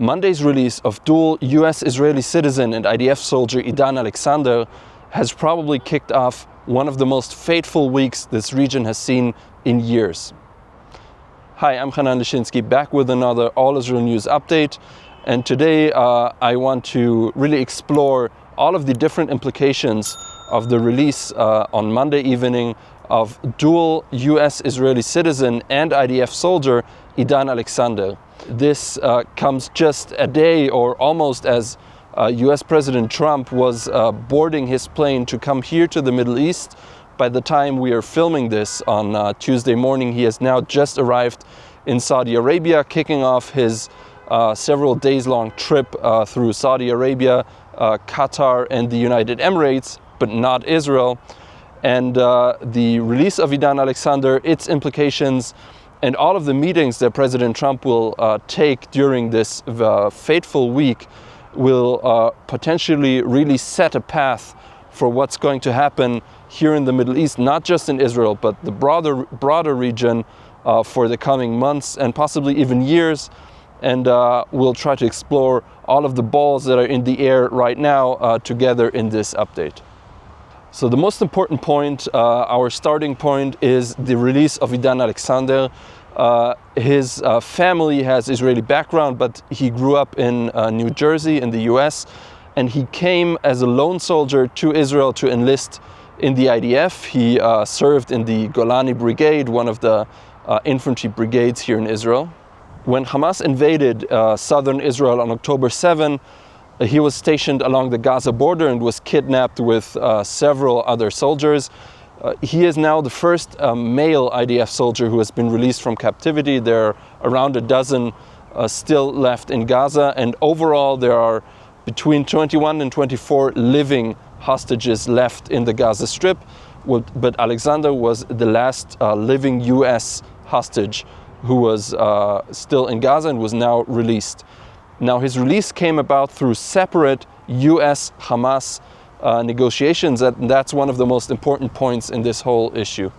Monday's release of dual US-Israeli citizen and IDF soldier Edan Alexander has probably kicked off one of the most fateful weeks this region has seen in years. Hi, I'm Hanan Lischinsky, back with another All Israel News update. And today I want to really explore all of the different implications of the release on Monday evening of dual US-Israeli citizen and IDF soldier Edan Alexander. This comes just a day or almost as US President Trump was boarding his plane to come here to the Middle East. By the time we are filming this on Tuesday morning, he has now just arrived in Saudi Arabia, kicking off his several days-long trip through Saudi Arabia, Qatar and the United Emirates, but not Israel. And the release of Edan Alexander, its implications, and all of the meetings that President Trump will take during this fateful week will potentially really set a path for what's going to happen here in the Middle East, not just in Israel, but the broader region for the coming months and possibly even years. And we'll try to explore all of the balls that are in the air right now together in this update. So the most important point, our starting point, is the release of Edan Alexander. His family has Israeli background, but he grew up in New Jersey in the US, and he came as a lone soldier to Israel to enlist in the IDF. He served in the Golani Brigade, one of the infantry brigades here in Israel. When Hamas invaded southern Israel on October 7, he was stationed along the Gaza border and was kidnapped with several other soldiers. He is now the first male IDF soldier who has been released from captivity. There are around a dozen still left in Gaza, and overall there are between 21 and 24 living hostages left in the Gaza Strip. But Alexander was the last living US hostage who was still in Gaza and was now released. Now, his release came about through separate US-Hamas negotiations, and that's one of the most important points in this whole issue.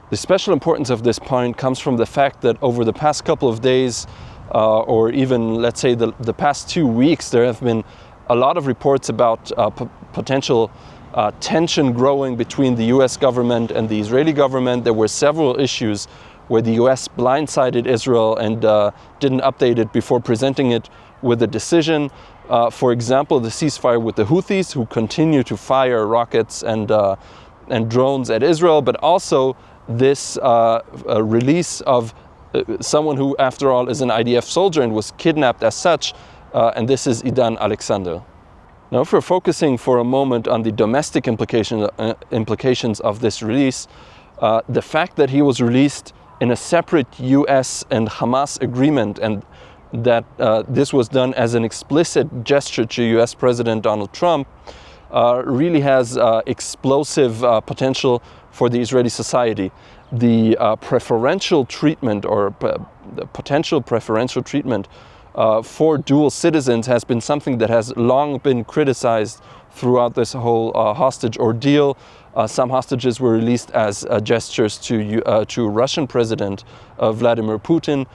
The special importance of this point comes from the fact that over the past couple of days, or even, let's say, the past 2 weeks, there have been a lot of reports about potential tension growing between the US government and the Israeli government. There were several issues where the US blindsided Israel and didn't update it before presenting it with a decision. For example, the ceasefire with the Houthis, who continue to fire rockets and drones at Israel, but also this release of someone who, after all, is an IDF soldier and was kidnapped as such, and this is Edan Alexander. Now, if we're focusing for a moment on the domestic implications of this release, the fact that he was released in a separate US and Hamas agreement, and that this was done as an explicit gesture to US President Donald Trump, really has explosive potential for the Israeli society. The preferential treatment or the potential preferential treatment for dual citizens has been something that has long been criticized throughout this whole hostage ordeal. Some hostages were released as gestures to Russian President Vladimir Putin.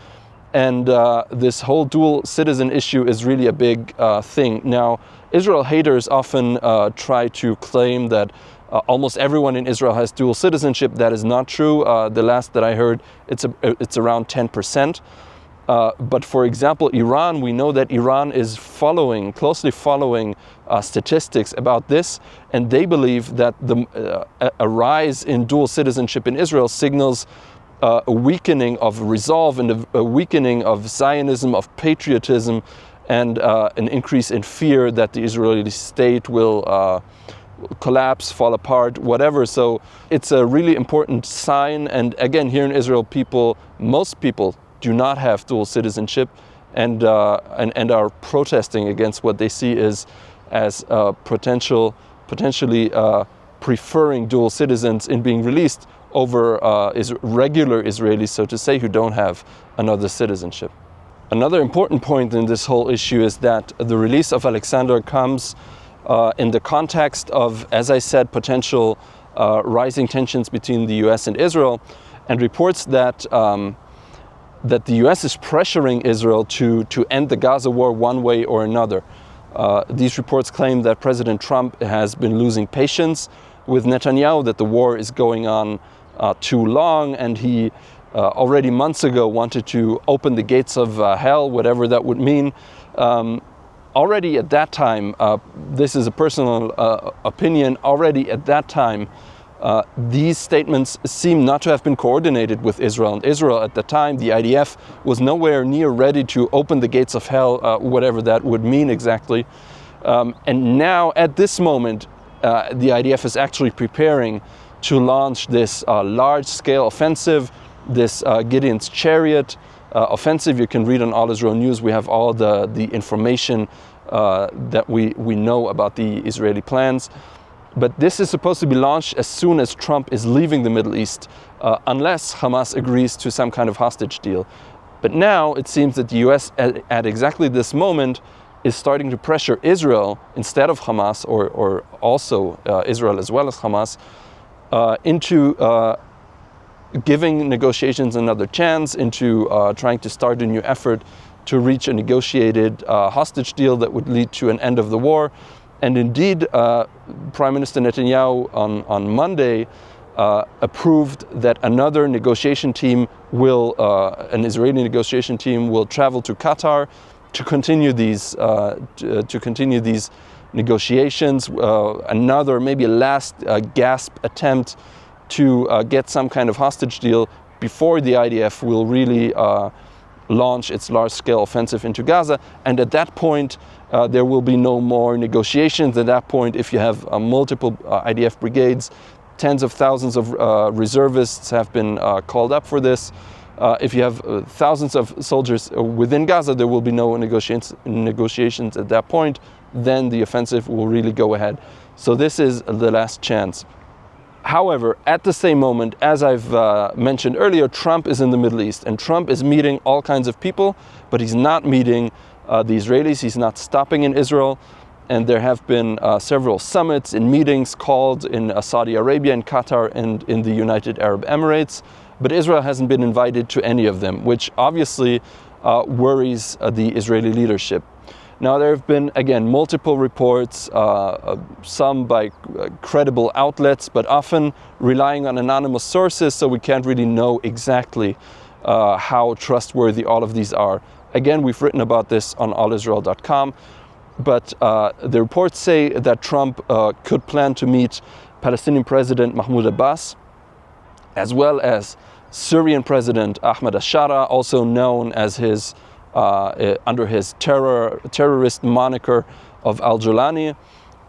And this whole dual citizen issue is really a big thing. Now, Israel haters often try to claim that almost everyone in Israel has dual citizenship. That is not true. The last that I heard, it's around 10%. But for example, Iran, we know that Iran is closely following statistics about this, and they believe that a rise in dual citizenship in Israel signals a weakening of resolve and a weakening of Zionism, of patriotism, and an increase in fear that the Israeli state will collapse, fall apart, whatever. So it's a really important sign. And again, here in Israel, most people do not have dual citizenship, and are protesting against what they see as potentially preferring dual citizens in being released over regular Israelis, so to say, who don't have another citizenship. Another important point in this whole issue is that the release of Alexander comes in the context of, as I said, potential rising tensions between the US and Israel, and reports that that the US is pressuring Israel to end the Gaza war one way or another. These reports claim that President Trump has been losing patience with Netanyahu, that the war is going on too long, and he already months ago wanted to open the gates of hell, whatever that would mean. Already at that time, this is a personal opinion, already at that time, these statements seem not to have been coordinated with Israel. And Israel at the time, the IDF, was nowhere near ready to open the gates of hell, whatever that would mean exactly. And now, at this moment, the IDF is actually preparing to launch this large-scale offensive, this Gideon's Chariot offensive. You can read on All Israel News. We have all the information that we know about the Israeli plans. But this is supposed to be launched as soon as Trump is leaving the Middle East, unless Hamas agrees to some kind of hostage deal. But now it seems that the US at exactly this moment is starting to pressure Israel instead of Hamas, or also Israel as well as Hamas, into giving negotiations another chance, into trying to start a new effort to reach a negotiated hostage deal that would lead to an end of the war. And indeed, Prime Minister Netanyahu on Monday approved that another negotiation team will, an Israeli negotiation team, will travel to Qatar to continue these negotiations. Another, maybe a last gasp attempt to get some kind of hostage deal before the IDF will really launch its large-scale offensive into Gaza. And at that point, there will be no more negotiations. At that point, if you have multiple IDF brigades, tens of thousands of reservists have been called up for this. If you have thousands of soldiers within Gaza, there will be no negotiations at that point. Then the offensive will really go ahead. So this is the last chance. However, at the same moment, as I've mentioned earlier, Trump is in the Middle East, and Trump is meeting all kinds of people, but he's not meeting the Israelis. He's not stopping in Israel. And there have been several summits and meetings called in Saudi Arabia, in Qatar, and in the United Arab Emirates. But Israel hasn't been invited to any of them, which obviously worries the Israeli leadership. Now, there have been, again, multiple reports, some by credible outlets, but often relying on anonymous sources, so we can't really know exactly how trustworthy all of these are. Again, we've written about this on allisrael.com, but the reports say that Trump could plan to meet Palestinian President Mahmoud Abbas, as well as Syrian President Ahmad al-Shara, also known as his under his terrorist moniker of al-Julani,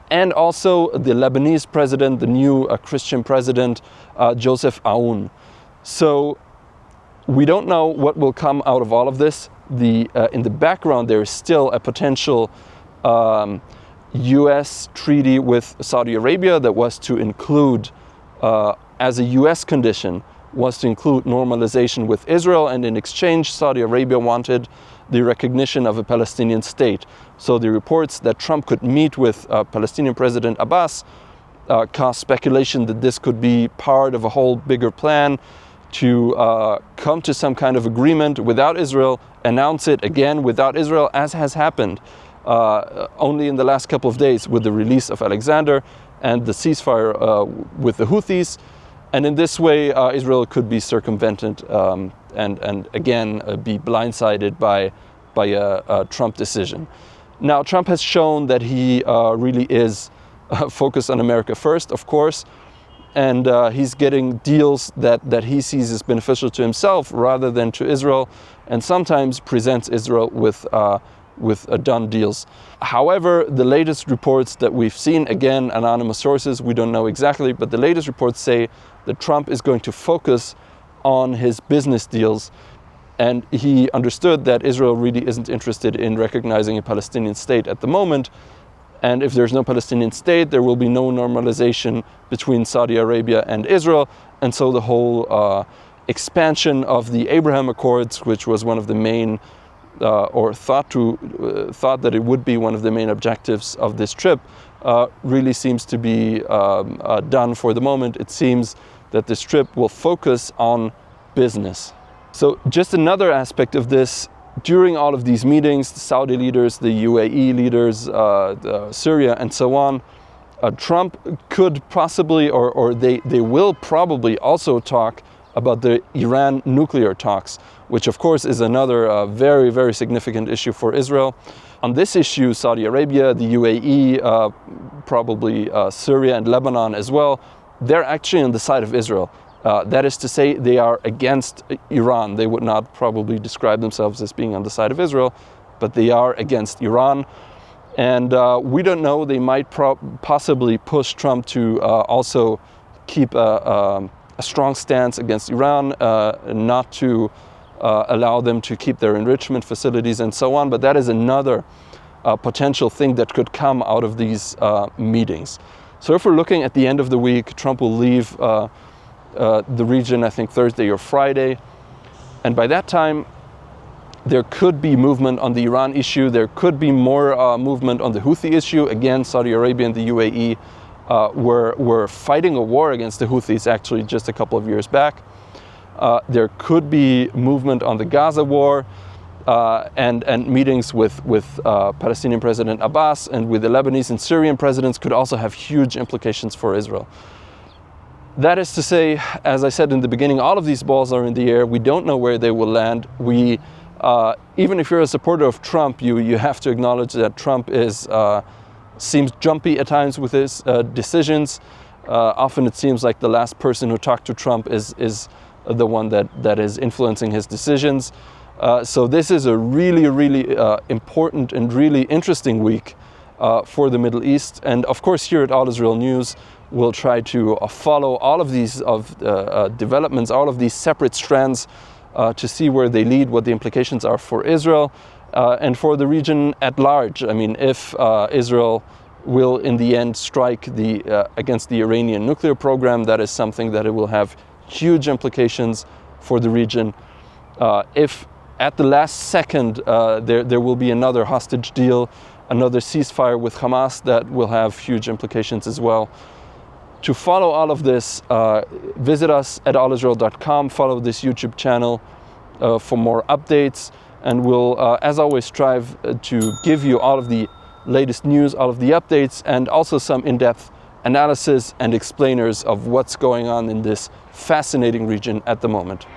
and also the Lebanese president, the new Christian president, Joseph Aoun. So we don't know what will come out of all of this. In the background, there is still a potential U.S. treaty with Saudi Arabia that was to include, as a U.S. condition, was to include normalization with Israel, and in exchange, Saudi Arabia wanted the recognition of a Palestinian state. So the reports that Trump could meet with Palestinian President Abbas cast speculation that this could be part of a whole bigger plan to come to some kind of agreement without Israel, announce it again without Israel, as has happened only in the last couple of days with the release of Alexander and the ceasefire with the Houthis. And in this way, Israel could be circumvented and again be blindsided by a Trump decision. Now, Trump has shown that he really is focused on America first, of course, and he's getting deals that he sees as beneficial to himself rather than to Israel, and sometimes presents Israel with done deals. However, the latest reports that we've seen, again, anonymous sources, we don't know exactly, but the latest reports say that Trump is going to focus on his business deals, and he understood that Israel really isn't interested in recognizing a Palestinian state at the moment, and if there's no Palestinian state, there will be no normalization between Saudi Arabia and Israel, and so the whole expansion of the Abraham Accords, which was one of the main or thought that it would be one of the main objectives of this trip, really seems to be done for the moment. It seems that this trip will focus on business. So just another aspect of this, during all of these meetings, the Saudi leaders, the UAE leaders, Syria and so on, Trump could possibly, or they will probably also talk about the Iran nuclear talks, which of course is another very, very significant issue for Israel. On this issue, Saudi Arabia, the UAE, probably Syria and Lebanon as well, they're actually on the side of Israel. That is to say, they are against Iran. They would not probably describe themselves as being on the side of Israel, but they are against Iran. And we don't know, they might possibly push Trump to also keep a strong stance against Iran, not to allow them to keep their enrichment facilities and so on. But that is another potential thing that could come out of these meetings. So if we're looking at the end of the week, Trump will leave the region, I think Thursday or Friday. And by that time, there could be movement on the Iran issue. There could be more movement on the Houthi issue. Again, Saudi Arabia and the UAE were fighting a war against the Houthis actually just a couple of years back. There could be movement on the Gaza war and meetings with Palestinian President Abbas and with the Lebanese and Syrian presidents could also have huge implications for Israel. That is to say, as I said in the beginning, all of these balls are in the air. We don't know where they will land. Even if you're a supporter of Trump, you have to acknowledge that Trump seems jumpy at times with his decisions. Often it seems like the last person who talked to Trump is the one that is influencing his decisions. So this is a really, really important and really interesting week for the Middle East. And of course, here at All Israel News, we'll try to follow all of these developments, all of these separate strands, to see where they lead, what the implications are for Israel and for the region at large. I mean, if Israel will in the end strike against the Iranian nuclear program, that is something that it will have huge implications for the region. If at the last second there will be another hostage deal, another ceasefire with Hamas, that will have huge implications as well. To follow all of this, visit us at allisrael.com, follow this YouTube channel for more updates, and we'll, as always, strive to give you all of the latest news, all of the updates, and also some in-depth analysis and explainers of what's going on in this fascinating region at the moment.